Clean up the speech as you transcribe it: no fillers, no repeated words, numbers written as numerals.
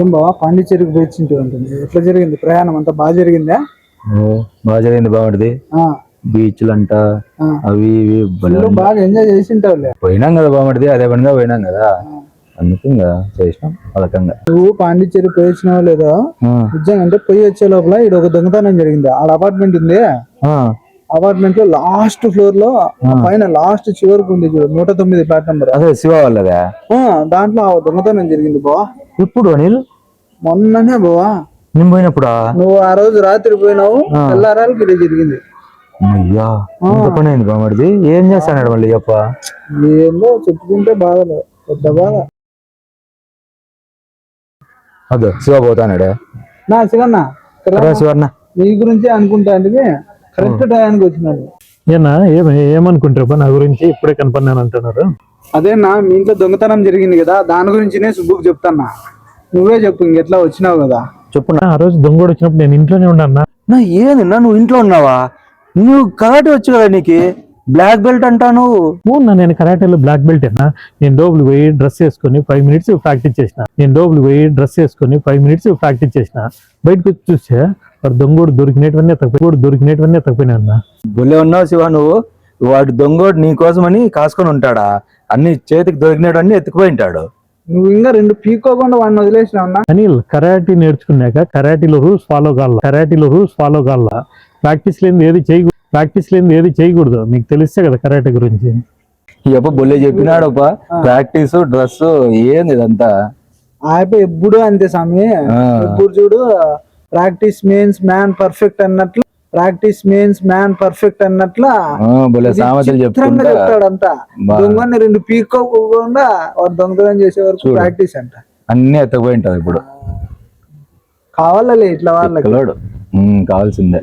ఏం బావా పాండిచ్చేరికి పోయింటి ఉంటుంది, ఎట్లా జరిగింది ప్రయాణం? అంతా బాగా జరిగిందా? బాగా జరిగింది, బాగుంటది. బీచ్లు అంట అవి ఇవి బాగా ఎంజాయ్ చేసింటావులే. పోయినాం కదా బాగుంటది, అదే పనిగా పోయినాం కదా, అందుకు ఇంకా చేసినాం పలకంగా. నువ్వు పాండిచ్చేరి పోయి వచ్చినావు లేదా? నిజంగా అంటే పోయి వచ్చే లోపల ఇక్కడ ఒక దొంగతనం జరిగింది. ఆడ అపార్ట్మెంట్ ఉంది, అపార్ట్మెంట్ లో లాస్ట్ ఫ్లోర్ లో పైన లాస్ట్ చివరికి ఉంది చూడు, 109 ఫ్లాట్ నెంబర్. అదే శివ వాళ్ళదా? దాంట్లో దొంగతనం జరిగింది బావా. ఎప్పుడు అనిల్? మొన్ననే బావా. నేను పోయినప్పుడా? నువ్వు ఆ రోజు రాత్రి పోయినావు, తెల్లారాలకి ఇది జరిగింది. అయ్యా, పని అయింది బామడిది. ఏం చేస్తాడు మళ్ళీ అప్ప? ఏందో చెప్పుకుంటే బాధలు, పెద్ద బాధ. అదే శివ పోతానాడే. నా శివన్న శివన్న నీ గురించి అనుకుంటా అంటే కరెక్ట్ టయానికి వచ్చినాడు. ఏనా ఏమనుకుంటారు నా గురించి? ఇప్పుడే కనపడినాను అంటున్నారు. అదేనా మీ ఇంట్లో దొంగతనం జరిగింది కదా, దాని గురించినే సుబ్బుకు చెప్తాన్నా. నువ్వే చెప్పు, ఇంకెట్లా వచ్చినావు కదా. చెప్పు. ఆ రోజు దొంగోడు వచ్చినప్పుడు నేను ఇంట్లోనే ఉన్నాను. ఏందన్నా నువ్వు ఇంట్లో ఉన్నావా? నువ్వు కరాటే వచ్చు కదా, నీకు బ్లాక్ బెల్ట్ అంటాను. నేను కరాటేలో బ్లాక్ బెల్ట్ ఏనా? నేను లోపలికి పోయి డ్రెస్ వేసుకుని 5 minutes ప్రాక్టీస్ చేసిన. బయటకు వచ్చి చూస్తే వాడు దొంగోడు దొరికినటువన్నీ తప్పిపోయినా అన్న. బుల్లే ఉన్నావు శివ నువ్వు. వాడు దొంగోడు నీ కోసమని కాసుకొని ఉంటాడా? అన్ని చేతికి దొరికినవన్నీ ఎత్తుకుపోయి ఉంటాడు. నువ్వు ఇంకా 2 పీక్కోకుండా వాడిని వదిలేసినావు. అనిల్, కరాటీ నేర్చుకున్నాక కరాటీలో రూల్స్ ఫాలో కాల. ప్రాక్టీస్ లేని ఏది చేయకూడదు. మీకు తెలిస్తే కదా కరాటే గురించి. అప్ప బొల్లే చెప్పినాడు. ప్రాక్టీస్ డ్రెస్ ఏంది ఇదంతా? ఆయప్ప ఎప్పుడు అంతే స్వామి. ఎప్పుడు చూడు ప్రాక్టీస్ మీన్స్ మ్యాన్ పర్ఫెక్ట్ అన్నట్లు, చెప్తాడంతా. దొంగని 2 పీక్కోకుండా వాడు దొంగతనం చేసే వరకు ప్రాక్టీస్ అంట. అన్ని ఎత్తకపోయింటావు ఇప్పుడు. కావాలలే ఇట్లా వాళ్ళకి కావాల్సిందే.